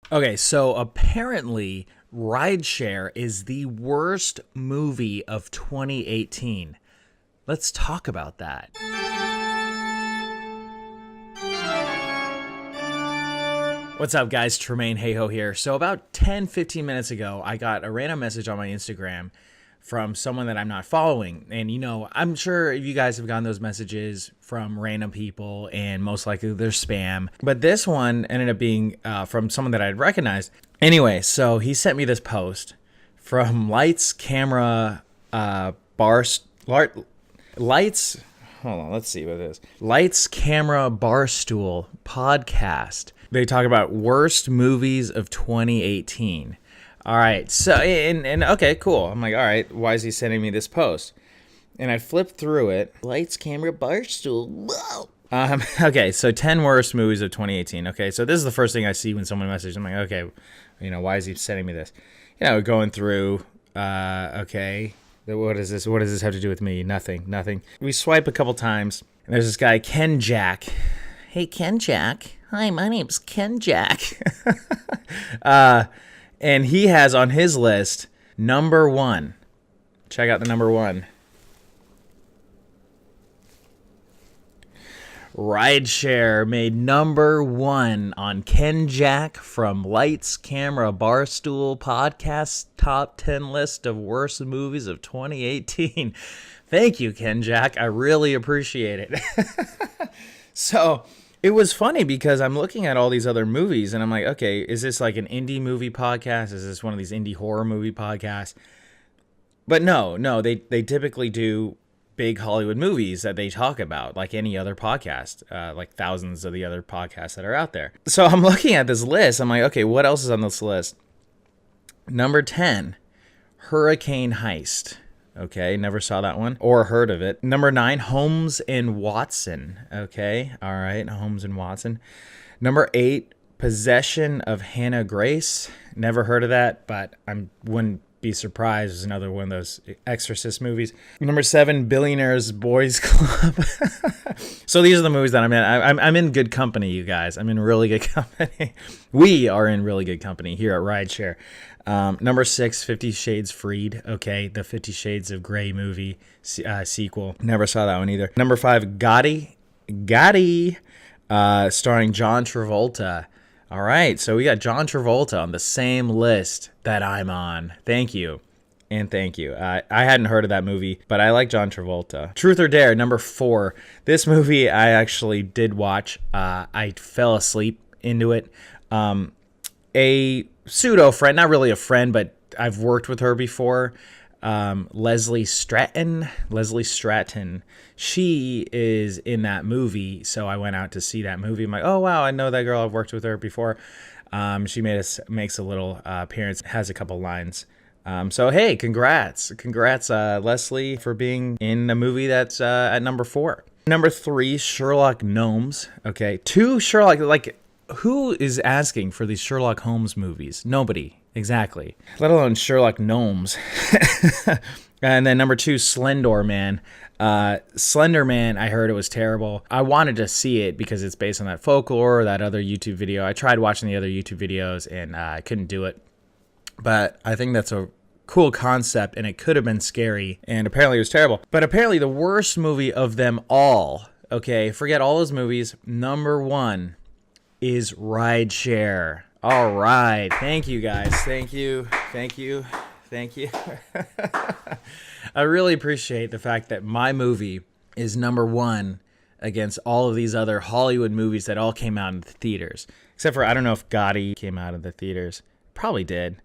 Okay, so apparently RIDESHARE is the worst movie of 2018. Let's talk about that. What's up, guys? Tremain Hayhoe here. So about 10-15 minutes ago, I got a random message on my Instagram from someone that I'm not following. And, I'm sure you guys have gotten those messages from random people, and most likely they're spam. But this one ended up being from someone that I'd recognized. Anyway, so he sent me this post from Lights, Camera, Lights. Hold on, let's see what it is. Lights, Camera, Barstool Podcast. They talk about worst movies of 2018. All right, so, and okay, cool. I'm like, all right, why is he sending me this post? And I flipped through it. Lights, Camera, Barstool. Whoa. Okay, so 10 worst movies of 2018. Okay, so this is the first thing I see when someone messages. I'm like, okay, why is he sending me this? Going through, okay, what is this? What does this have to do with me? Nothing. We swipe a couple times, and there's this guy, Ken Jack. Hey, Ken Jack. Hi, my name's Ken Jack. And he has on his list, number one. Check out the number one. RIDESHARE made number one on Ken Jack from Lights, Camera, Barstool Podcast top 10 list of worst movies of 2018. Thank you, Ken Jack. I really appreciate it. So it was funny because I'm looking at all these other movies and I'm like, okay, is this like an indie movie podcast? Is this one of these indie horror movie podcasts? But no, they typically do big Hollywood movies that they talk about, like any other podcast, like thousands of the other podcasts that are out there. So I'm looking at this list. I'm like, okay, what else is on this list? Number 10, Hurricane Heist. Okay, never saw that one or heard of it. Number 9, Holmes and Watson. Okay, all right, Holmes and Watson. Number 8, Possession of Hannah Grace. Never heard of that, but I wouldn't be surprised. It's another one of those Exorcist movies. Number 7, Billionaires Boys Club. So these are the movies that I'm in. I'm in good company, you guys. I'm in really good company. We are in really good company here at RIDESHARE. Number 6, 50 Shades Freed. Okay, the 50 Shades of Grey movie sequel. Never saw that one either. Number 5, Gotti, starring John Travolta. All right, so we got John Travolta on the same list that I'm on. Thank you. And thank you. I hadn't heard of that movie, but I like John Travolta. Truth or Dare, number 4. This movie I actually did watch. I fell asleep into it. A pseudo friend, not really a friend, but I've worked with her before. Leslie Stratton. She is in that movie, so I went out to see that movie. I'm like, oh wow, I know that girl. I've worked with her before. She makes a little appearance, has a couple lines. So hey, congrats, Leslie, for being in a movie that's at number 4. Number 3, Sherlock Gnomes. Okay, 2 Sherlock. Like, who is asking for these Sherlock Holmes movies? Nobody. Exactly. Let alone Sherlock Gnomes. And then number 2, Slender Man. Slender Man, I heard it was terrible. I wanted to see it because it's based on that folklore, that other YouTube video. I tried watching the other YouTube videos and I couldn't do it. But I think that's a cool concept and it could have been scary. And apparently it was terrible. But apparently the worst movie of them all, okay, forget all those movies, number 1 is RIDESHARE. All right. Thank you, guys. Thank you. I really appreciate the fact that my movie is number 1 against all of these other Hollywood movies that all came out in the theaters. Except for, I don't know if Gotti came out of the theaters. Probably did.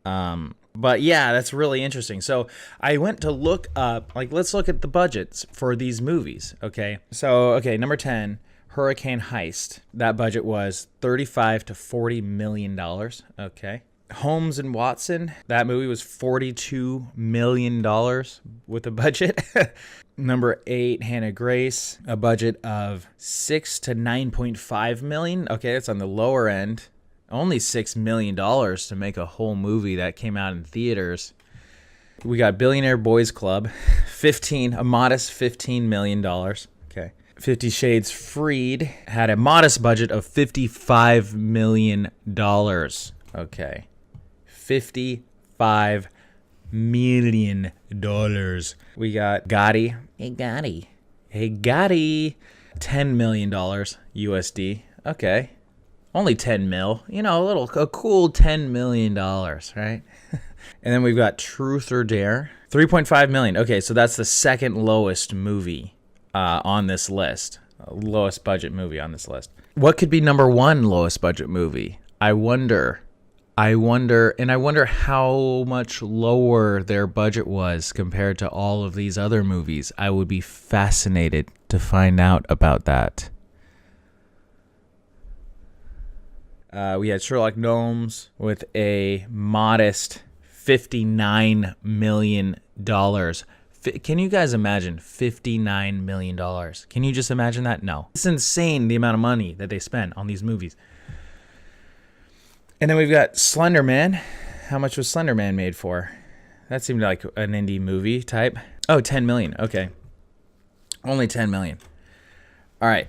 But yeah, that's really interesting. So I went to look up, let's look at the budgets for these movies. Okay. So, okay, number 10. Hurricane Heist. That budget was $35 to $40 million. Okay. Holmes and Watson. That movie was $42 million with a budget. Number 8, Hannah Grace. A budget of $6 to $9.5 million. Okay, that's on the lower end. Only $6 million to make a whole movie that came out in theaters. We got Billionaire Boys Club. A modest $15 million. Okay. 50 Shades Freed had a modest budget of $55 million. Okay. $55 million. We got Gotti. Hey, Gotti. $10 million USD. Okay. Only 10 mil. You know, a cool $10 million, right? And then we've got Truth or Dare. $3.5 million. Okay, so that's the second lowest movie on this list. Lowest budget movie on this list. What could be number one lowest budget movie? I wonder how much lower their budget was compared to all of these other movies. I would be fascinated to find out about that. We had Sherlock Gnomes with a modest $59 million. Can you guys imagine $59 million? Can you just imagine that? No. It's insane the amount of money that they spend on these movies. And then we've got Slender Man. How much was Slender Man made for? That seemed like an indie movie type. Oh, 10 million. Okay. Only 10 million. All right.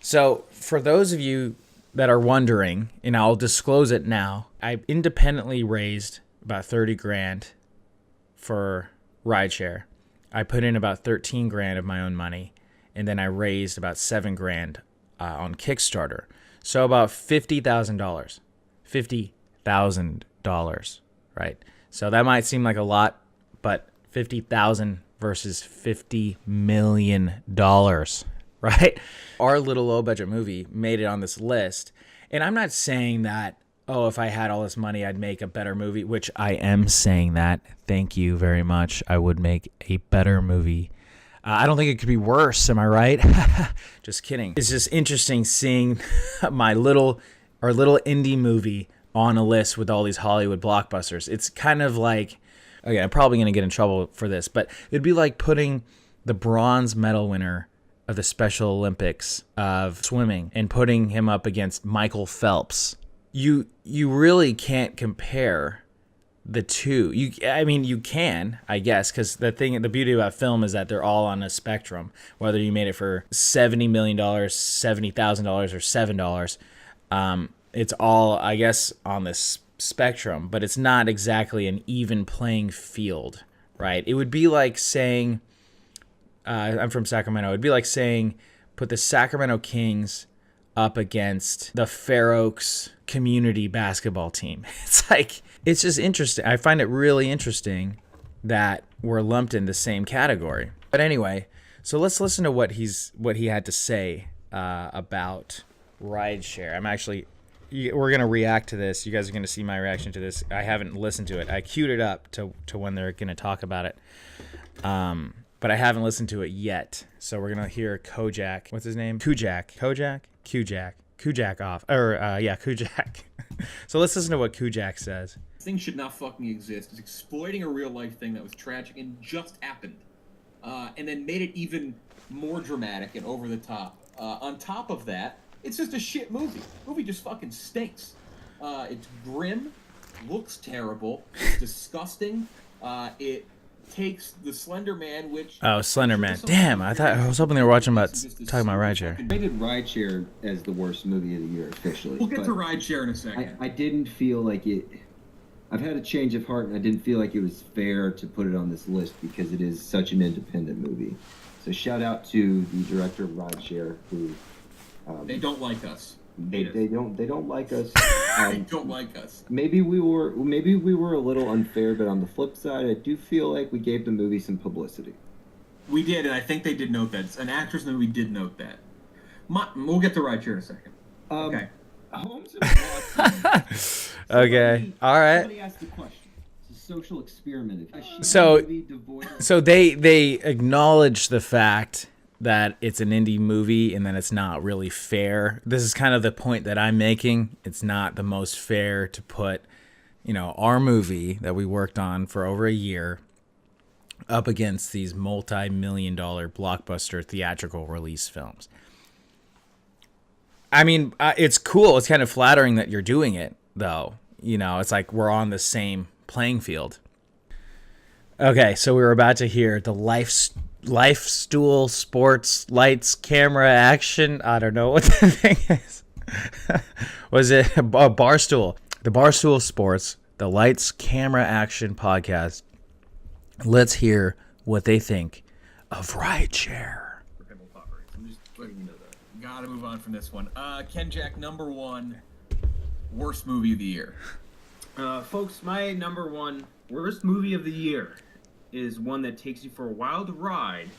So for those of you that are wondering, and I'll disclose it now, I independently raised about 30 grand for RIDESHARE. I put in about 13 grand of my own money, and then I raised about 7 grand on Kickstarter. So about $50,000. $50,000, right? So that might seem like a lot, but 50,000 versus $50 million, right? Our little low budget movie made it on this list. And I'm not saying that, oh, if I had all this money, I'd make a better movie, which I am saying that. Thank you very much. I would make a better movie. I don't think it could be worse. Am I right? Just kidding. It's just interesting seeing our little indie movie on a list with all these Hollywood blockbusters. It's kind of like, okay, I'm probably going to get in trouble for this, but it'd be like putting the bronze medal winner of the Special Olympics of swimming and putting him up against Michael Phelps. You really can't compare the two. You can, I guess, because the beauty about film is that they're all on a spectrum. Whether you made it for $70 million, $70,000, or $7, it's all, I guess, on this spectrum. But it's not exactly an even playing field, right? It would be like saying, I'm from Sacramento. It'd be like saying, put the Sacramento Kings up against the Fair Oaks community basketball team. It's just interesting. I find it really interesting that we're lumped in the same category. But anyway, so let's listen to what he had to say about RIDESHARE. We're going to react to this. You guys are going to see my reaction to this. I haven't listened to it. I queued it up to when they're going to talk about it. But I haven't listened to it yet. So we're going to hear Kojak. What's his name? Kujak. Kujak. So let's listen to what Kujak says. Thing should not fucking exist. It's exploiting a real life thing that was tragic and just happened. And then made it even more dramatic and over the top. On top of that, it's just a shit movie. The movie just fucking stinks. It's grim, looks terrible, it's disgusting. It takes the Slender Man, which... Oh, Slender Man. Damn, I was hoping they were talking about RIDESHARE. I rated RIDESHARE as the worst movie of the year officially. We'll get to RIDESHARE in a second. I didn't feel like it... I've had a change of heart, and I didn't feel like it was fair to put it on this list because it is such an independent movie. So shout out to the director of RIDESHARE, who... they don't like us. They don't like us. They don't like us. Maybe we were a little unfair, but on the flip side, I do feel like we gave the movie some publicity. We did, and I think they did note that. An actress in the movie did note that. We'll get to RIDESHARE in a second. Okay. Holmes and Watson. Okay. All right. Somebody asked the question. It's a social experiment. So they acknowledge the fact that it's an indie movie and that it's not really fair. This is kind of the point that I'm making. It's not the most fair to put, our movie that we worked on for over a year up against these multi-million-dollar blockbuster theatrical release films. I mean, it's cool. It's kind of flattering that you're doing it, though. It's like we're on the same playing field. Okay, so we were about to hear the life Life, stool, sports, lights, camera, action. I don't know what the thing is. Was it Barstool? The Barstool Sports, the Lights, Camera, Action podcast. Let's hear what they think of RIDESHARE. I'm just letting you know that. Gotta move on from this one. Ken Jack, number one, worst movie of the year. Folks, my number one worst movie of the year is one that takes you for a wild ride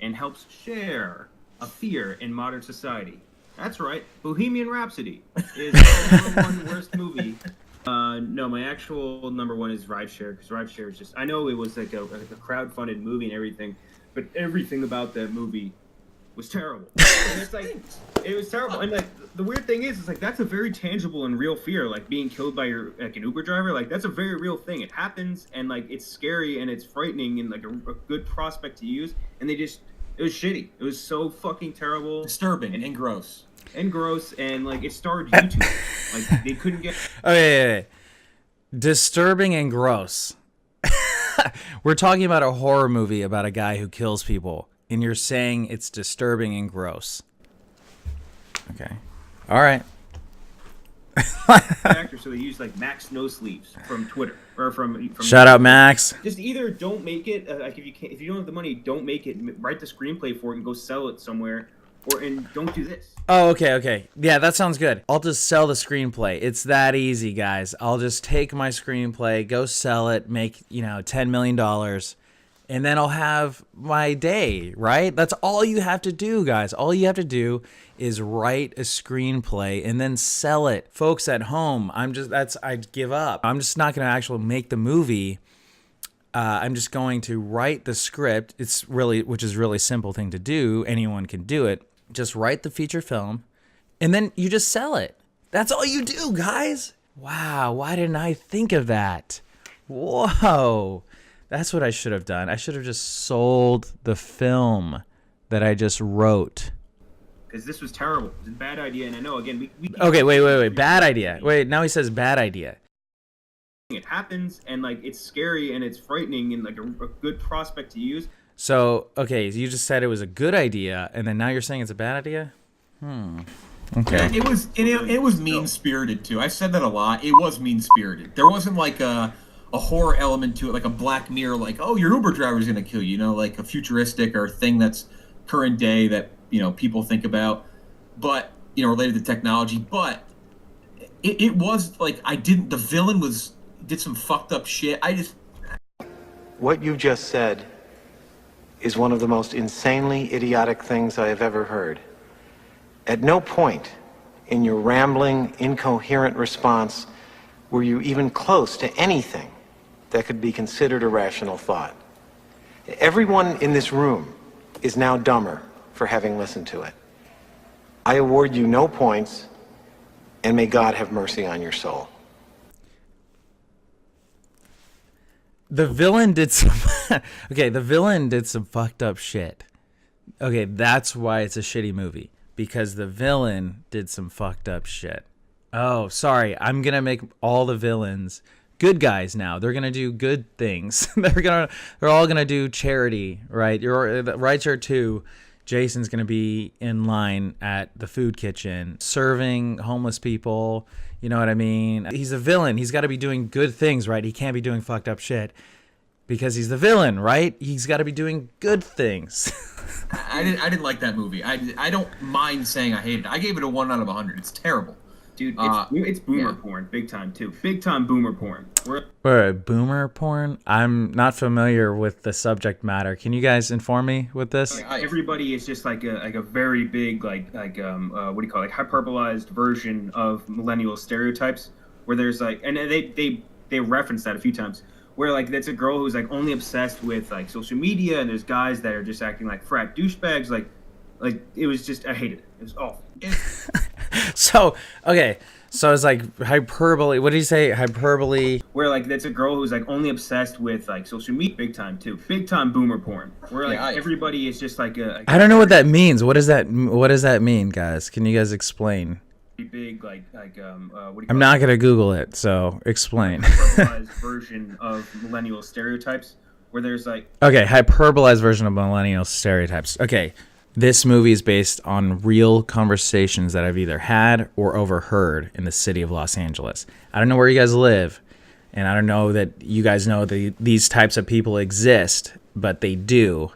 and helps share a fear in modern society. That's right, Bohemian Rhapsody is the number one worst movie. No, my actual number one is RIDESHARE, because RIDESHARE is just, I know it was like a crowd-funded movie and everything, but everything about that movie was terrible. And it's like, it was terrible. And like, the weird thing is, it's like, that's a very tangible and real fear, like being killed by an Uber driver. Like, that's a very real thing. It happens, and like, it's scary and it's frightening and like a good prospect to use. And it was shitty. It was so fucking terrible. Disturbing and gross. And like, it starred YouTube. Like, they couldn't get... Okay. Disturbing and gross. We're talking about a horror movie about a guy who kills people, and you're saying it's disturbing and gross. Okay. All right. actor, so they use like Max No Sleeves from Twitter or from Shout out Max. Just either don't make it like if you don't have the money, don't make it. Write the screenplay for it and go sell it somewhere, and don't do this. Oh, okay. Yeah, that sounds good. I'll just sell the screenplay. It's that easy, guys. I'll just take my screenplay, go sell it, make, $10 million, and then I'll have my day, right? That's all you have to do, guys. All you have to do is write a screenplay and then sell it. Folks at home, I give up. I'm just not going to actually make the movie. I'm just going to write the script. Which is really simple thing to do. Anyone can do it. Just write the feature film, and then you just sell it. That's all you do, guys. Wow, why didn't I think of that? Whoa, that's what I should have done. I should have just sold the film that I just wrote. Because this was terrible. It was a bad idea, and I know, again, we Okay, wait. Bad idea. Wait, now he says bad idea. It happens, and like it's scary and it's frightening and like a good prospect to use. So, okay, you just said it was a good idea, and then now you're saying it's a bad idea? Okay. It was mean-spirited, too. I've said that a lot. It was mean-spirited. There wasn't, like, a horror element to it, like a Black Mirror, like, oh, your Uber driver's going to kill you, like a futuristic or thing that's current day that, people think about, but, related to technology. But it was, like, the villain did some fucked up shit. What you just said is one of the most insanely idiotic things I have ever heard. At no point in your rambling, incoherent response were you even close to anything that could be considered a rational thought. Everyone in this room is now dumber for having listened to it. I award you no points, and may God have mercy on your soul. The villain did some fucked up shit. Okay, that's why it's a shitty movie, because the villain did some fucked up shit. Oh, sorry. I'm going to make all the villains good guys now. They're going to do good things. They're all going to do charity, right? RIDESHARE 2, Jason's going to be in line at the food kitchen serving homeless people. You know what I mean? He's a villain. He's got to be doing good things, right? He can't be doing fucked up shit because he's the villain, right? He's got to be doing good things. I didn't like that movie. I don't mind saying I hated it. I gave it a 1 out of 100. It's terrible. Dude, it's boomer porn, big time too. Big time boomer porn. Wait, boomer porn? I'm not familiar with the subject matter. Can you guys inform me with this? Everybody is just like a very big what do you call it? Like hyperbolized version of millennial stereotypes, where there's like, and they reference that a few times, where like that's a girl who's like only obsessed with like social media, and there's guys that are just acting like frat douchebags. Like it was just, I hated it. It was awful. So it's like hyperbole. What did he say? Hyperbole. Where like that's a girl who's like only obsessed with like social media, big time too. Big time boomer porn. Where like everybody is just like I don't know what that means. What does that mean, guys? Can you guys explain? Big what do you call I'm not gonna Google it, so explain. Hyperbolized version of millennial stereotypes, where there's like Okay, hyperbolized version of millennial stereotypes. Okay, this movie is based on real conversations that I've either had or overheard in the city of Los Angeles. I don't know where you guys live, and I don't know that you guys know these types of people exist, but they do,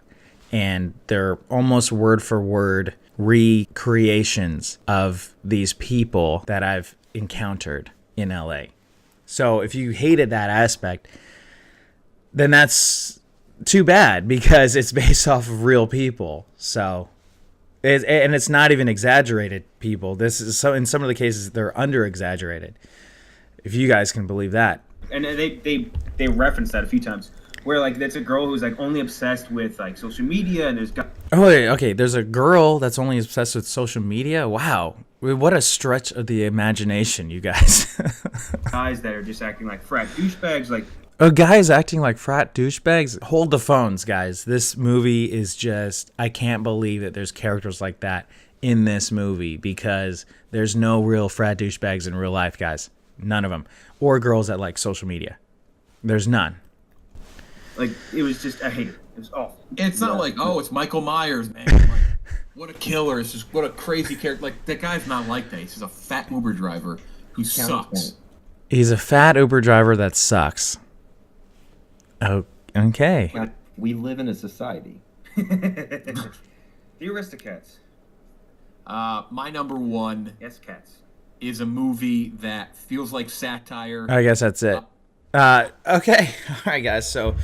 and they're almost word for word recreations of these people that I've encountered in LA. So if you hated that aspect, then that's too bad, because it's based off of real people. So, and it's not even exaggerated people. This is so in some of the cases they're under exaggerated, if you guys can believe that. and they reference that a few times where like that's a girl who's like only obsessed with like social media, and there's Oh, wait, okay. There's a girl that's only obsessed with social media. Wow, what a stretch of the imagination, you guys. guys that are just acting like frat douchebags. Like, Guys acting like frat douchebags. Hold the phones, guys. This movie is just, I can't believe that there's characters like that in this movie, because there's no real frat douchebags in real life, guys. None of them. Or girls that like social media. There's none. like it was just, I hate it. It was awful. It's not like, oh, it's Michael Myers, man. Like, what a killer. It's just, what a crazy character. Like, that guy's not like that. He's just a fat Uber driver who sucks. He's a fat Uber driver that sucks. Oh, okay. We live in a society. The Aristocats. My number one Yes, cats. is a movie that feels like satire. I guess that's it. Okay. All right, guys. So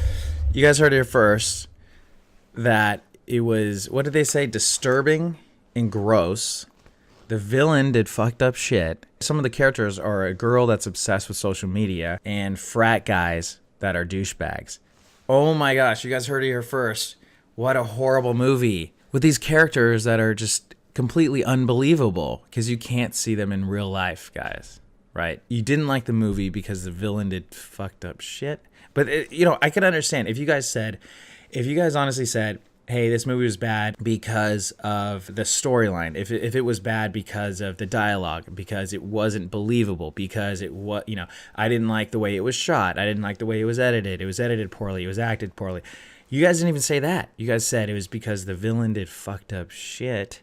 you guys heard it here first that it was, what did they say? Disturbing and gross. The villain did fucked up shit. Some of the characters are a girl that's obsessed with social media and frat guys that are douchebags. Oh my gosh, you guys heard it here first. What a horrible movie with these characters that are just completely unbelievable, because you can't see them in real life, guys. Right? You didn't like the movie because the villain did fucked up shit. But, I can understand if you guys honestly said, hey, this movie was bad because of the storyline, if it was bad because of the dialogue, because it wasn't believable, because it was, I didn't like the way it was shot, I didn't like the way it was edited poorly, it was acted poorly. You guys didn't even say that. You guys said it was because the villain did fucked up shit,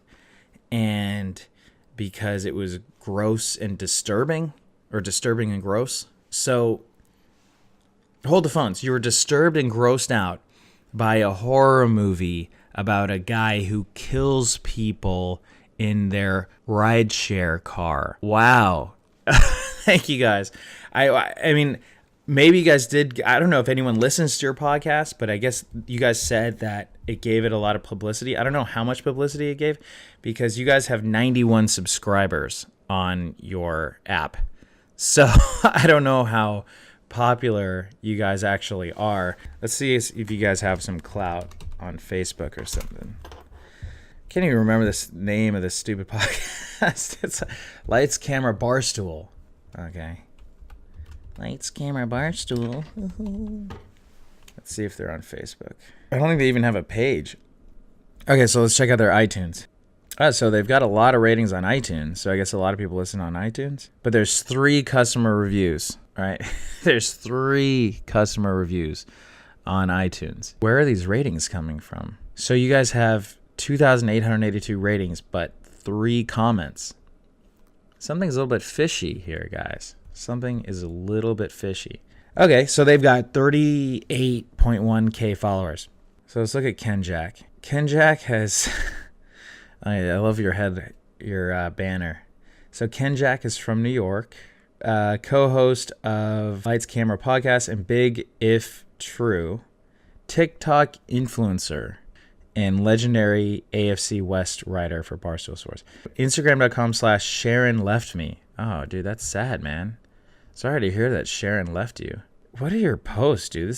and because it was gross and disturbing, or disturbing and gross. So, hold the phones. You were disturbed and grossed out by a horror movie about a guy who kills people in their rideshare car. Wow. Thank you, guys. I mean, maybe you guys did. I don't know if anyone listens to your podcast, but I guess you guys said that it gave it a lot of publicity. I don't know how much publicity it gave, because you guys have 91 subscribers on your app. So I don't know how popular you guys actually are. Let's see if you guys have some clout on Facebook or something. Can't even remember this name of this stupid podcast. It's Lights Camera Barstool. Okay. Lights Camera Barstool. Let's see if they're on Facebook. I don't think they even have a page. Okay, so let's check out their iTunes. So they've got a lot of ratings on iTunes, so I guess a lot of people listen on iTunes. But there's 3 customer reviews, right? There's 3 customer reviews on iTunes. Where are these ratings coming from? So you guys have 2,882 ratings, but 3 comments. Something's a little bit fishy here, guys. Something is a little bit fishy. Okay, so they've got 38.1K followers. So let's look at Ken Jack. Ken Jack has... I love your banner. So Ken Jack is from New York, co-host of Lights Camera Podcast and Big If True, TikTok influencer, and legendary AFC West writer for Barstool Sports. Instagram.com/Sharon left me. Oh, dude, that's sad, man. Sorry to hear that Sharon left you. What are your posts, dude?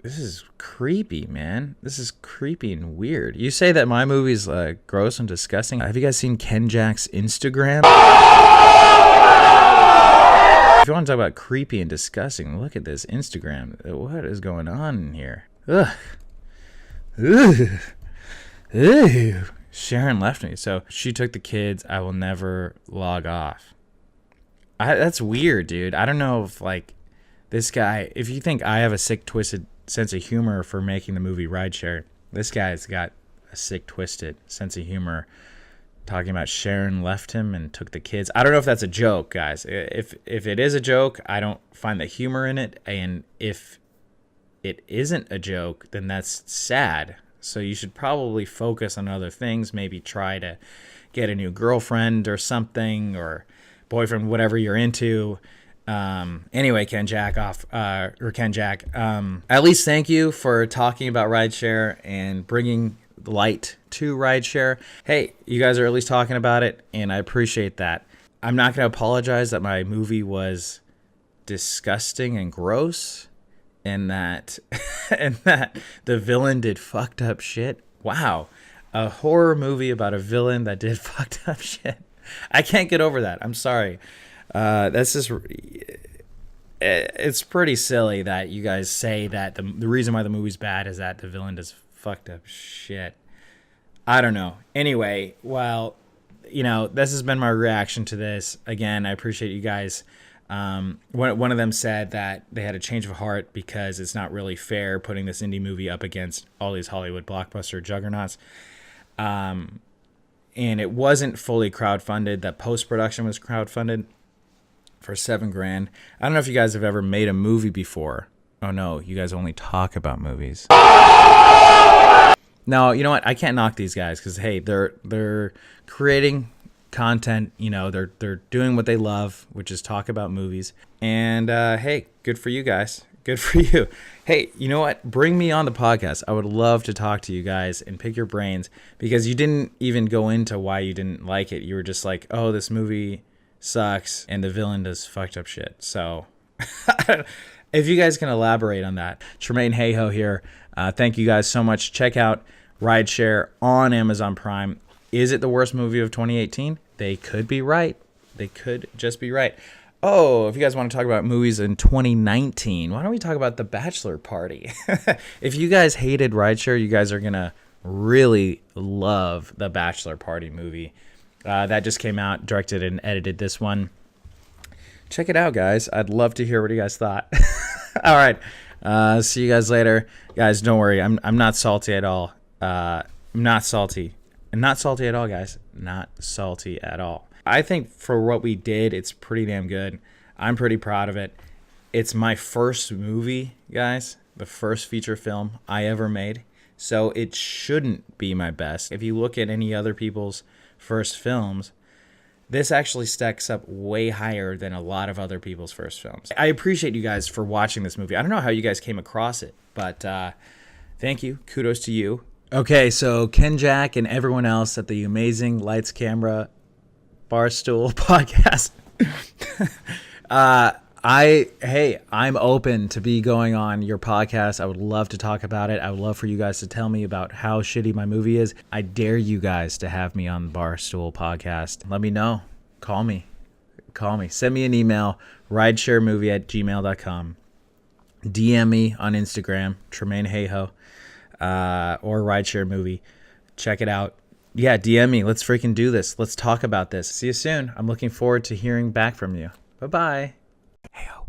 This is creepy, man. This is creepy and weird. You say that my movie's gross and disgusting. Have you guys seen Ken Jack's Instagram? If you want to talk about creepy and disgusting, look at this Instagram. What is going on in here? Ugh. Ugh. Ew. Sharon left me. So she took the kids. I will never log off. That's weird, dude. I don't know if, this guy, if you think I have a sick, twisted sense of humor for making the movie Rideshare. This guy's got a sick, twisted sense of humor, talking about Sharon left him and took the kids. I don't know if that's a joke, guys. If it is a joke, I don't find the humor in it. And if it isn't a joke, then that's sad. So you should probably focus on other things. Maybe try to get a new girlfriend or something, or boyfriend, whatever you're into. Anyway, Ken Jack, at least thank you for talking about Rideshare and bringing light to Rideshare. Hey, you guys are at least talking about it, and I appreciate that. I'm not going to apologize that my movie was disgusting and gross, and that the villain did fucked up shit. Wow, a horror movie about a villain that did fucked up shit. I can't get over that. I'm sorry. That's just, it's pretty silly that you guys say that the reason why the movie's bad is that the villain does fucked up shit. I don't know. Anyway, well, this has been my reaction to this. Again, I appreciate you guys. One of them said that they had a change of heart because it's not really fair putting this indie movie up against all these Hollywood blockbuster juggernauts. And it wasn't fully crowdfunded. That post-production was crowdfunded for $7,000. I don't know if you guys have ever made a movie before. Oh no, you guys only talk about movies. No, you know what? I can't knock these guys because hey, they're creating content. They're doing what they love, which is talk about movies. And hey, good for you guys. Good for you. Hey, you know what? Bring me on the podcast. I would love to talk to you guys and pick your brains, because you didn't even go into why you didn't like it. You were just like, oh, this movie sucks and the villain does fucked up shit. So if you guys can elaborate on that. Tremain Hayhoe here. Thank you guys so much. Check out Rideshare on Amazon Prime. Is it the worst movie of 2018? They could be right. They could just be right. Oh, if you guys want to talk about movies in 2019, why don't we talk about The Bachelor Party? If you guys hated Rideshare, you guys are going to really love The Bachelor Party movie. That just came out, directed and edited this one. Check it out, guys. I'd love to hear what you guys thought. All right. See you guys later. Guys, don't worry. I'm not salty at all. I'm not salty. I'm not salty at all, guys. Not salty at all. I think for what we did, it's pretty damn good. I'm pretty proud of it. It's my first movie, guys. The first feature film I ever made. So it shouldn't be my best. If you look at any other people's first films, this actually stacks up way higher than a lot of other people's first films. I appreciate you guys for watching this movie. I don't know how you guys came across it, but thank you. Kudos to you. Okay, so Ken Jack and everyone else at the amazing Lights Camera Barstool Podcast. I'm open to be going on your podcast. I would love to talk about it. I would love for you guys to tell me about how shitty my movie is. I dare you guys to have me on Barstool Podcast. Let me know. Call me. Send me an email, ridesharemovie@gmail.com. DM me on Instagram, Tremain Hayhoe, or Rideshare Movie. Check it out. Yeah, DM me. Let's freaking do this. Let's talk about this. See you soon. I'm looking forward to hearing back from you. Bye-bye. Hey-o.